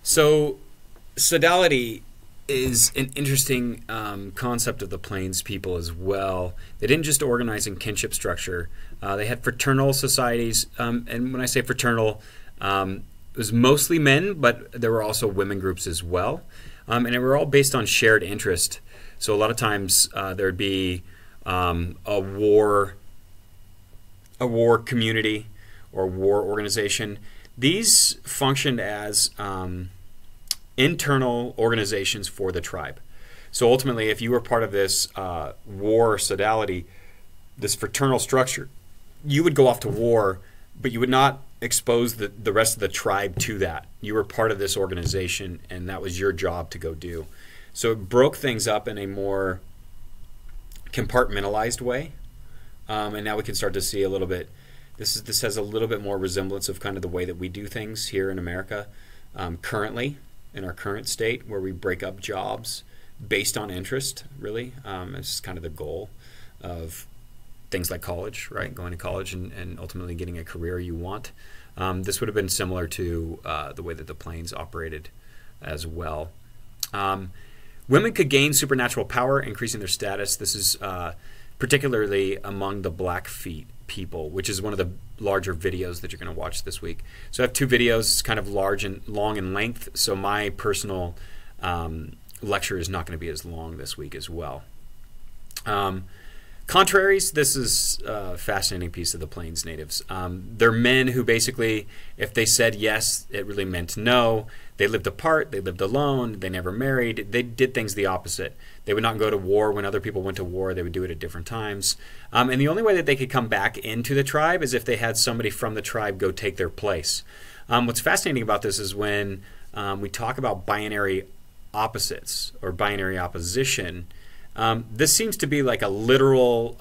So, sodality is an interesting concept of the Plains people as well. They didn't just organize in kinship structure. They had fraternal societies, and when I say fraternal, it was mostly men, but there were also women groups as well, and they were all based on shared interest. So a lot of times there'd be a war community or war organization. These functioned as internal organizations for the tribe. So ultimately, if you were part of this war sodality, this fraternal structure, you would go off to war, but you would not expose the rest of the tribe to that. You were part of this organization, and that was your job to go do. So it broke things up in a more compartmentalized way, and now we can start to see a little bit. This has a little bit more resemblance of kind of the way that we do things here in America currently, in our current state, where we break up jobs based on interest, really. It's kind of the goal of things like college, right? Going to college and ultimately getting a career you want. This would have been similar to the way that the Plains operated as well. Women could gain supernatural power, increasing their status. This is particularly among the Blackfeet people, which is one of the larger videos that you're going to watch this week. So I have two videos, kind of long in length, so my personal lecture is not going to be as long this week as well. Contraries, this is a fascinating piece of the Plains natives. They're men who basically, if they said yes, it really meant no. They lived apart, they lived alone, they never married, they did things the opposite. They would not go to war when other people went to war, they would do it at different times. And the only way that they could come back into the tribe is if they had somebody from the tribe go take their place. What's fascinating about this is when we talk about binary opposites or binary opposition, this seems to be like a literal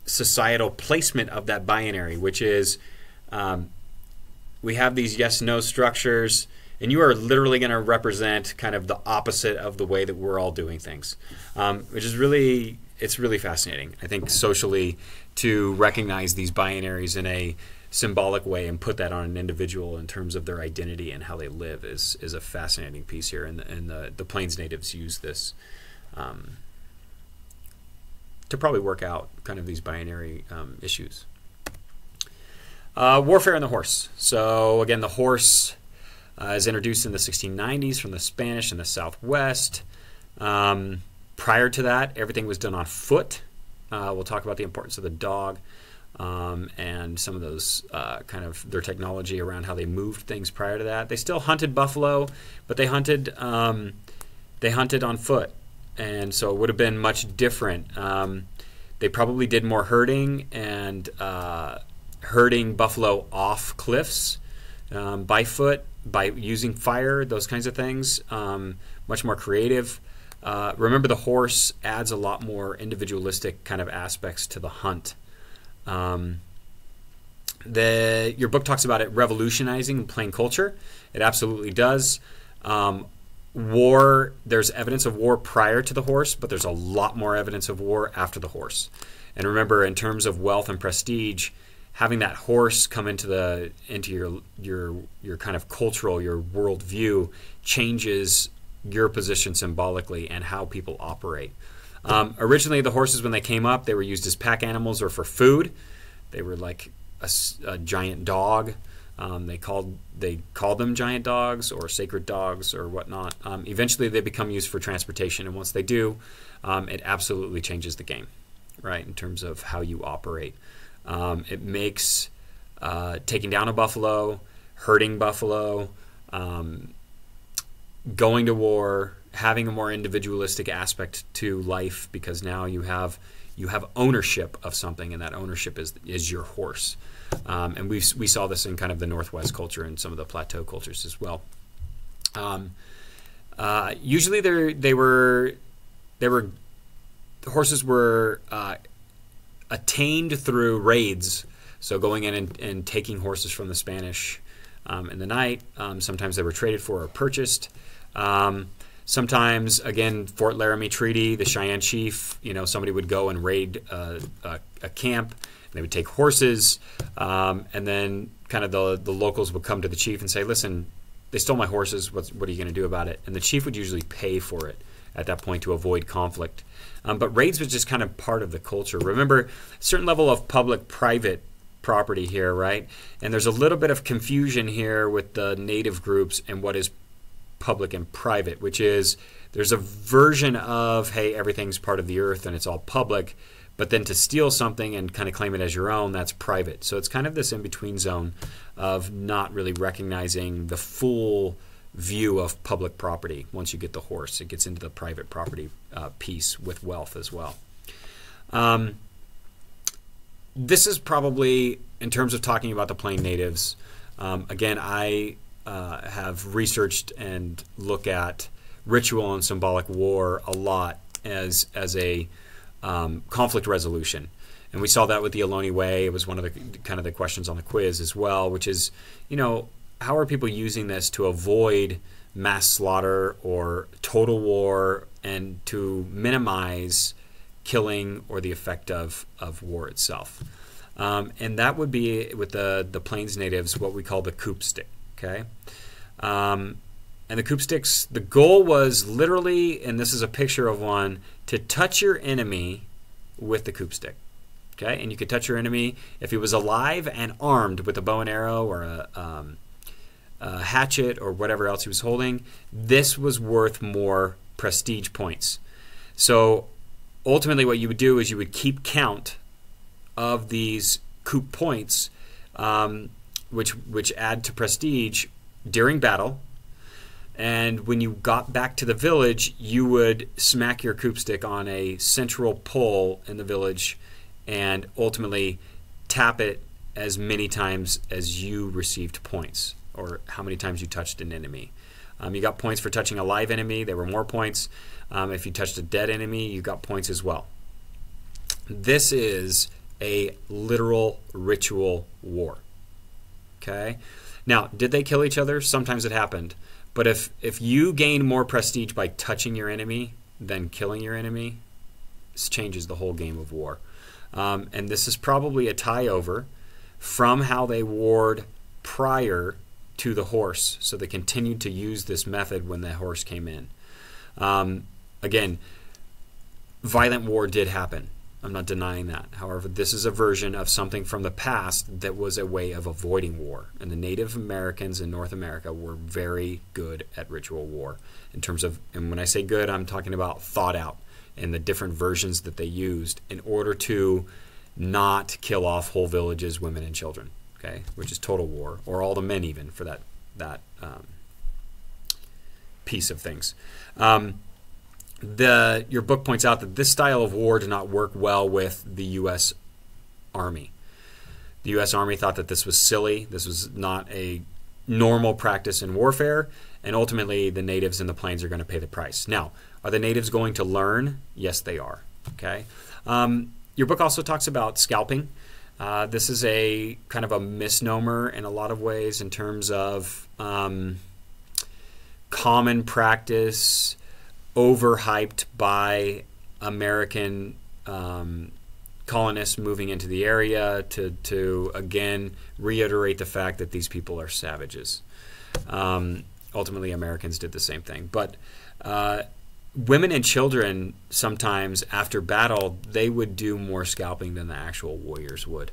societal placement of that binary, which is we have these yes-no structures, and you are literally going to represent kind of the opposite of the way that we're all doing things, which is really, it's really fascinating, I think, socially, to recognize these binaries in a symbolic way and put that on an individual in terms of their identity and how they live is a fascinating piece here, and the Plains natives use this to probably work out kind of these binary issues. Warfare on the horse. So again, the horse is introduced in the 1690s from the Spanish in the Southwest. Prior to that, everything was done on foot. We'll talk about the importance of the dog and some of those kind of their technology around how they moved things prior to that. They still hunted buffalo, but they hunted on foot. And so it would have been much different. They probably did more herding and herding buffalo off cliffs by foot, by using fire, those kinds of things. Much more creative. Remember, the horse adds a lot more individualistic kind of aspects to the hunt. Your book talks about it revolutionizing plain culture. It absolutely does. War, there's evidence of war prior to the horse, but there's a lot more evidence of war after the horse. And remember, in terms of wealth and prestige, having that horse come into your kind of cultural, your worldview, changes your position symbolically and how people operate. Originally, the horses, when they came up, they were used as pack animals or for food. They were like a giant dog. They called them giant dogs or sacred dogs or whatnot. Eventually, they become used for transportation, and once they do, it absolutely changes the game, right, in terms of how you operate. It makes taking down a buffalo, herding buffalo, going to war, having a more individualistic aspect to life, because now you have ownership of something, and that ownership is your horse. And we saw this in kind of the Northwest culture and some of the plateau cultures as well. Usually, horses were attained through raids, so going in and taking horses from the Spanish in the night. Sometimes they were traded for or purchased. Sometimes, again, Fort Laramie Treaty, the Cheyenne chief, somebody would go and raid a camp. They would take horses, and then kind of the locals would come to the chief and say, listen, they stole my horses. What are you going to do about it? And the chief would usually pay for it at that point to avoid conflict. But raids was just kind of part of the culture. Remember, a certain level of public-private property here, right? And there's a little bit of confusion here with the native groups and what is public and private, which is there's a version of, hey, everything's part of the earth and it's all public, but then to steal something and kind of claim it as your own, that's private. So it's kind of this in-between zone of not really recognizing the full view of public property. Once you get the horse, it gets into the private property piece with wealth as well. This is probably, in terms of talking about the Plain Natives, again, I have researched and look at ritual and symbolic war a lot as a conflict resolution. And we saw that with the Ohlone Way. It was one of the kind of the questions on the quiz as well, which is, you know, how are people using this to avoid mass slaughter or total war and to minimize killing or the effect of war itself? And that would be, with the Plains Natives, what we call the coop stick. Okay, and the coop sticks, the goal was literally, and this is a picture of one, to touch your enemy with the coop stick. Okay, and you could touch your enemy if he was alive and armed with a bow and arrow or a hatchet or whatever else he was holding. This was worth more prestige points. So ultimately what you would do is you would keep count of these coop points, which add to prestige during battle. And when you got back to the village, you would smack your coop stick on a central pole in the village and ultimately tap it as many times as you received points, or how many times you touched an enemy. You got points for touching a live enemy. There were more points. If you touched a dead enemy, you got points as well. This is a literal ritual war. Okay? Now, did they kill each other? Sometimes it happened. But if you gain more prestige by touching your enemy than killing your enemy, this changes the whole game of war. And this is probably a tie-over from how they warred prior to the horse. So they continued to use this method when the horse came in. Again, violent war did happen. I'm not denying that. However, this is a version of something from the past that was a way of avoiding war. And the Native Americans in North America were very good at ritual war in terms of, and when I say good, I'm talking about thought out and the different versions that they used in order to not kill off whole villages, women and children, okay, which is total war, or all the men even for that piece of things. Your book points out that this style of war did not work well with the U.S. Army. The U.S. Army thought that this was silly. This was not a normal practice in warfare, and ultimately the natives in the plains are going to pay the price. Now, are the natives going to learn? Yes, they are. Okay. Your book also talks about scalping. This is a kind of a misnomer in a lot of ways in terms of common practice, overhyped by American colonists moving into the area to again reiterate the fact that these people are savages. Ultimately, Americans did the same thing. But women and children, sometimes after battle, they would do more scalping than the actual warriors would.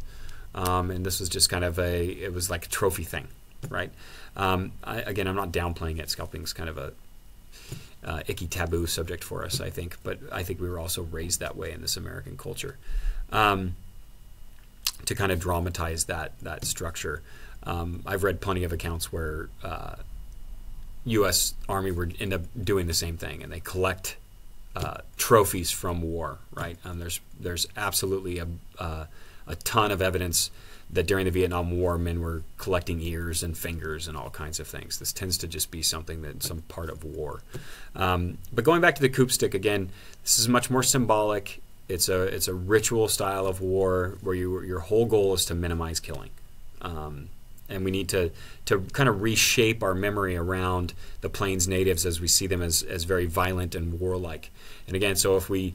And this was just kind of it was like a trophy thing, right? Again, I'm not downplaying it. Scalping is kind of a icky taboo subject for us, I think, but I think we were also raised that way in this American culture to kind of dramatize that structure. I've read plenty of accounts where U.S. Army would end up doing the same thing, and they collect trophies from war, right? There's absolutely a ton of evidence that during the Vietnam War, men were collecting ears and fingers and all kinds of things. This tends to just be something that's some part of war. But going back to the coop stick again, this is much more symbolic. It's a ritual style of war where your whole goal is to minimize killing. And we need to kind of reshape our memory around the Plains natives as we see them as very violent and warlike. And again, so if we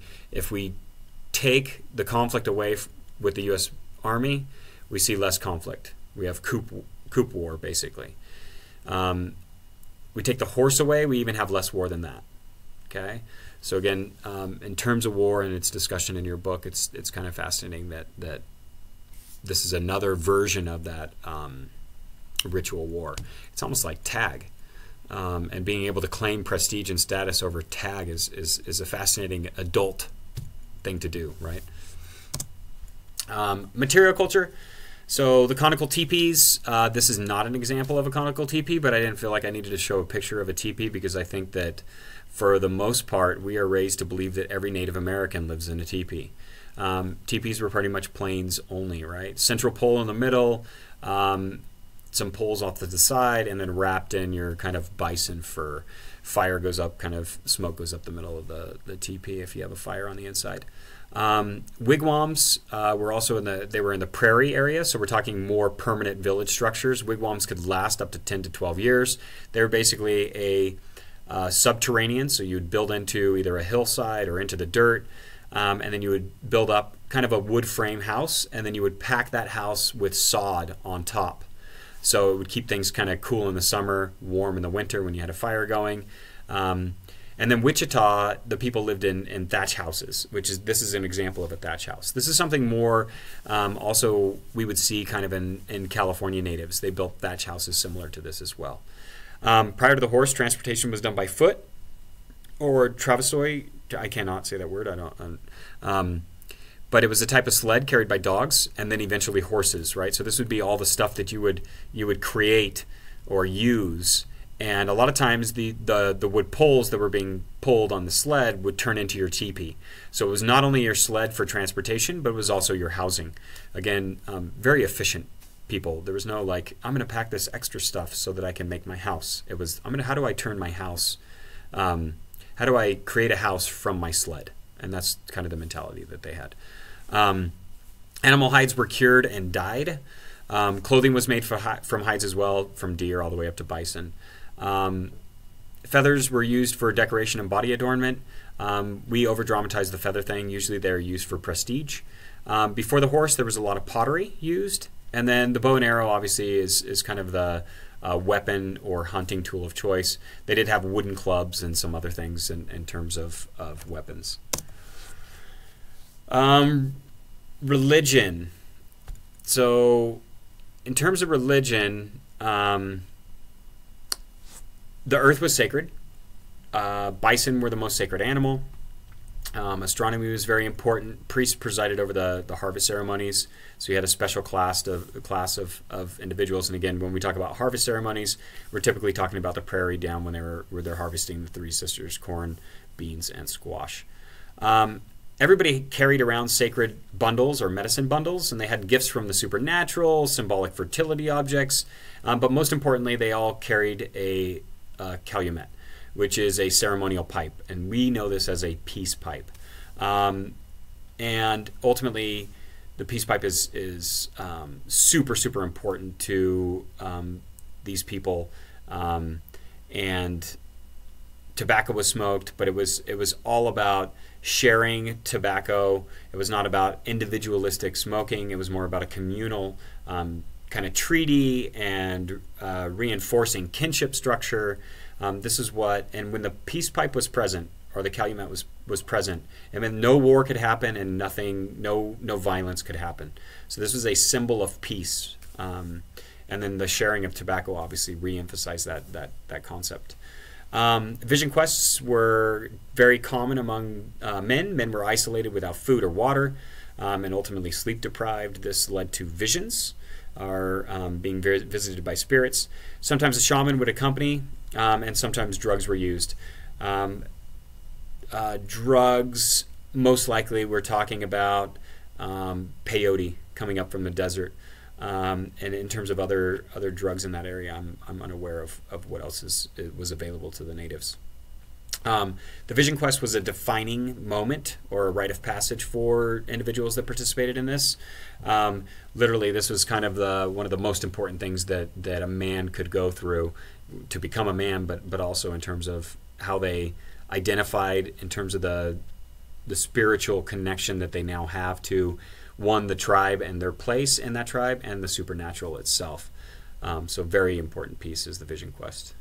take the conflict away with the U.S. Army, we see less conflict. We have coop war, basically. we take the horse away, we even have less war than that. Okay, so again, in terms of war and its discussion in your book, it's kind of fascinating that this is another version of that ritual war. It's almost like tag, and being able to claim prestige and status over tag is a fascinating adult thing to do, right? Material culture. So the conical teepees, this is not an example of a conical teepee, but I didn't feel like I needed to show a picture of a teepee because I think that for the most part, we are raised to believe that every Native American lives in a teepee. Teepees were pretty much plains only, right? Central pole in the middle, some poles off to the side, and then wrapped in your kind of bison fur. Fire goes up, kind of smoke goes up the middle of the teepee if you have a fire on the inside. Wigwams were also in the prairie area, so we're talking more permanent village structures. Wigwams could last up to 10 to 12 years. They were basically a subterranean, so you'd build into either a hillside or into the dirt, and then you would build up kind of a wood frame house, and then you would pack that house with sod on top. So it would keep things kind of cool in the summer, warm in the winter when you had a fire going. And then Wichita, the people lived in thatch houses, this is an example of a thatch house. This is something more also we would see kind of in California natives. They built thatch houses similar to this as well. Prior to the horse, transportation was done by foot or travasoi. I cannot say that word. I don't. But it was a type of sled carried by dogs, and then eventually horses, right? So this would be all the stuff that you would create or use, and a lot of times the wood poles that were being pulled on the sled would turn into your teepee. So it was not only your sled for transportation, but it was also your housing. Again, very efficient people. There was no like, I'm going to pack this extra stuff so that I can make my house. It was, how do I turn my house? How do I create a house from my sled? And that's kind of the mentality that they had. Animal hides were cured and dyed. Clothing was made from hides as well, from deer all the way up to bison. Feathers were used for decoration and body adornment. We over-dramatize the feather thing. Usually they're used for prestige. Before the horse, there was a lot of pottery used. And then the bow and arrow, obviously, is kind of the weapon or hunting tool of choice. They did have wooden clubs and some other things in terms of weapons. Religion. So in terms of religion, the earth was sacred. Bison were the most sacred animal. Astronomy was very important. Priests presided over the harvest ceremonies. So you had a special class of individuals. And again, when we talk about harvest ceremonies, we're typically talking about the prairie down when they're harvesting the three sisters, corn, beans, and squash. Everybody carried around sacred bundles or medicine bundles, and they had gifts from the supernatural, symbolic fertility objects, but most importantly, they all carried a calumet, which is a ceremonial pipe, and we know this as a peace pipe. And ultimately, the peace pipe is super, super important to these people, and tobacco was smoked, but it was all about sharing tobacco. It was not about individualistic smoking. It was more about a communal kind of treaty and reinforcing kinship structure. This is what, and when the peace pipe was present, or the calumet was present, and then no war could happen and no violence could happen. So this was a symbol of peace. And then the sharing of tobacco obviously re-emphasized that concept. Vision quests were very common among men. Men were isolated without food or water, and ultimately sleep deprived. This led to visions, or being visited by spirits. Sometimes a shaman would accompany, and sometimes drugs were used. Drugs, most likely we're talking about peyote coming up from the desert. And in terms of other drugs in that area, I'm unaware of what else was available to the natives. The Vision Quest was a defining moment or a rite of passage for individuals that participated in this. Literally, this was kind of one of the most important things that a man could go through to become a man, but also in terms of how they identified, in terms of the spiritual connection that they now have to one, the tribe and their place in that tribe, and the supernatural itself. So very important piece is the Vision Quest.